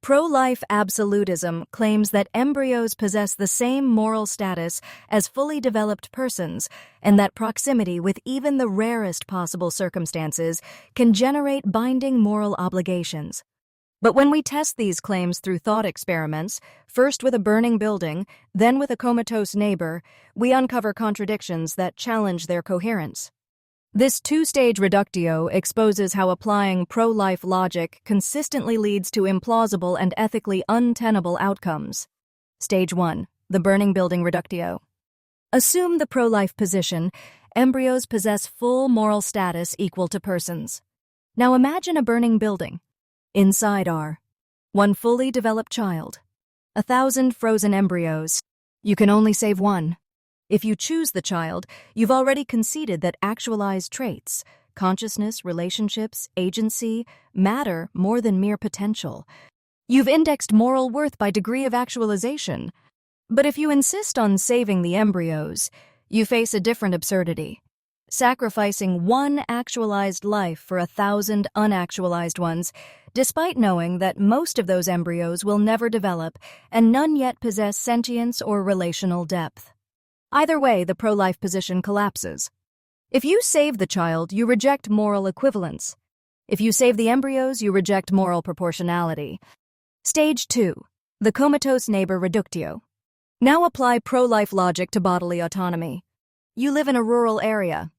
Pro-life absolutism claims that embryos possess the same moral status as fully developed persons, and that proximity with even the rarest possible circumstances can generate binding moral obligations. But when we test these claims through thought experiments, first with a burning building, then with a comatose neighbor, we uncover contradictions that challenge their coherence. This two-stage reductio exposes how applying pro-life logic consistently leads to implausible and ethically untenable outcomes. Stage 1. The burning building reductio. Assume the pro-life position. Embryos possess full moral status equal to persons. Now imagine a burning building. Inside are 1 fully developed child, 1,000 frozen embryos. You can only save one. If you choose the child, you've already conceded that actualized traits, consciousness, relationships, agency, matter more than mere potential. You've indexed moral worth by degree of actualization. But if you insist on saving the embryos, you face a different absurdity. Sacrificing one actualized life for 1,000 unactualized ones, despite knowing that most of those embryos will never develop and none yet possess sentience or relational depth. Either way, the pro-life position collapses. If you save the child, you reject moral equivalence. If you save the embryos, you reject moral proportionality. Stage 2. The comatose neighbor reductio. Now apply pro-life logic to bodily autonomy. You live in a rural area.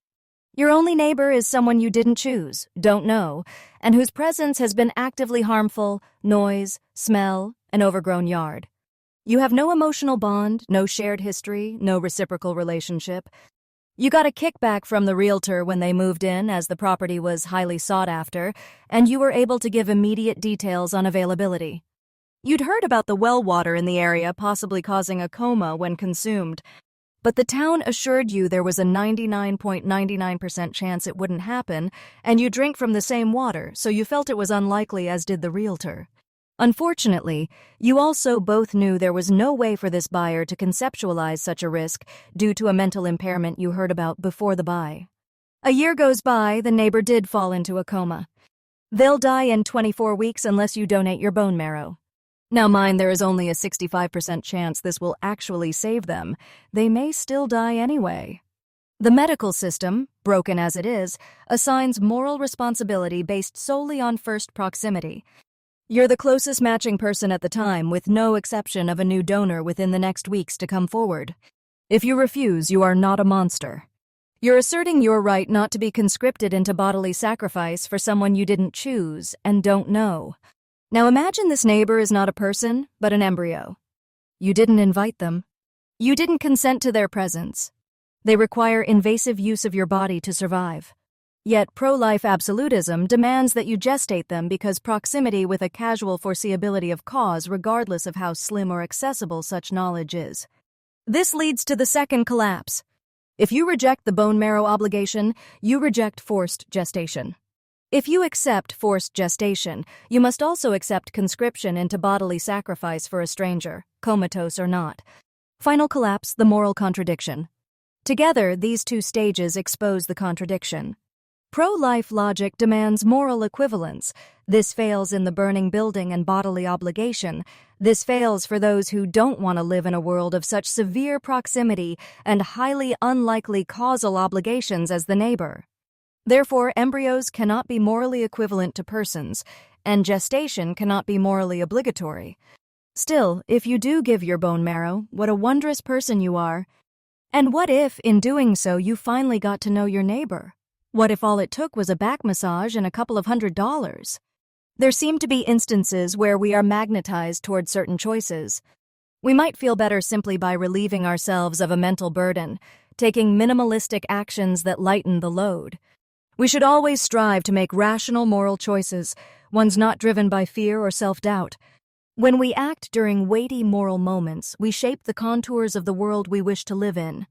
Your only neighbor is someone you didn't choose, don't know, and whose presence has been actively harmful: noise, smell, an overgrown yard. You have no emotional bond, no shared history, no reciprocal relationship. You got a kickback from the realtor when they moved in, as the property was highly sought after, and you were able to give immediate details on availability. You'd heard about the well water in the area possibly causing a coma when consumed, but the town assured you there was a 99.99% chance it wouldn't happen, and you drink from the same water, so you felt it was unlikely, as did the realtor. Unfortunately, you also both knew there was no way for this buyer to conceptualize such a risk due to a mental impairment you heard about before the buy. A year goes by, the neighbor did fall into a coma. They'll die in 24 weeks unless you donate your bone marrow. Now mind, there is only a 65% chance this will actually save them. They may still die anyway. The medical system, broken as it is, assigns moral responsibility based solely on first proximity. You're the closest matching person at the time, with no exception of a new donor within the next weeks to come forward. If you refuse, you are not a monster. You're asserting your right not to be conscripted into bodily sacrifice for someone you didn't choose and don't know. Now imagine this neighbor is not a person, but an embryo. You didn't invite them. You didn't consent to their presence. They require invasive use of your body to survive. Yet pro-life absolutism demands that you gestate them because proximity with a casual foreseeability of cause, regardless of how slim or accessible such knowledge is. This leads to the second collapse. If you reject the bone marrow obligation, you reject forced gestation. If you accept forced gestation, you must also accept conscription into bodily sacrifice for a stranger, comatose or not. Final collapse, the moral contradiction. Together, these two stages expose the contradiction. Pro-life logic demands moral equivalence. This fails in the burning building and bodily obligation. This fails for those who don't want to live in a world of such severe proximity and highly unlikely causal obligations as the neighbor. Therefore, embryos cannot be morally equivalent to persons, and gestation cannot be morally obligatory. Still, if you do give your bone marrow, what a wondrous person you are. And what if, in doing so, you finally got to know your neighbor? What if all it took was a back massage and a couple of $100s? There seem to be instances where we are magnetized toward certain choices. We might feel better simply by relieving ourselves of a mental burden, taking minimalistic actions that lighten the load. We should always strive to make rational moral choices, ones not driven by fear or self-doubt. When we act during weighty moral moments, we shape the contours of the world we wish to live in.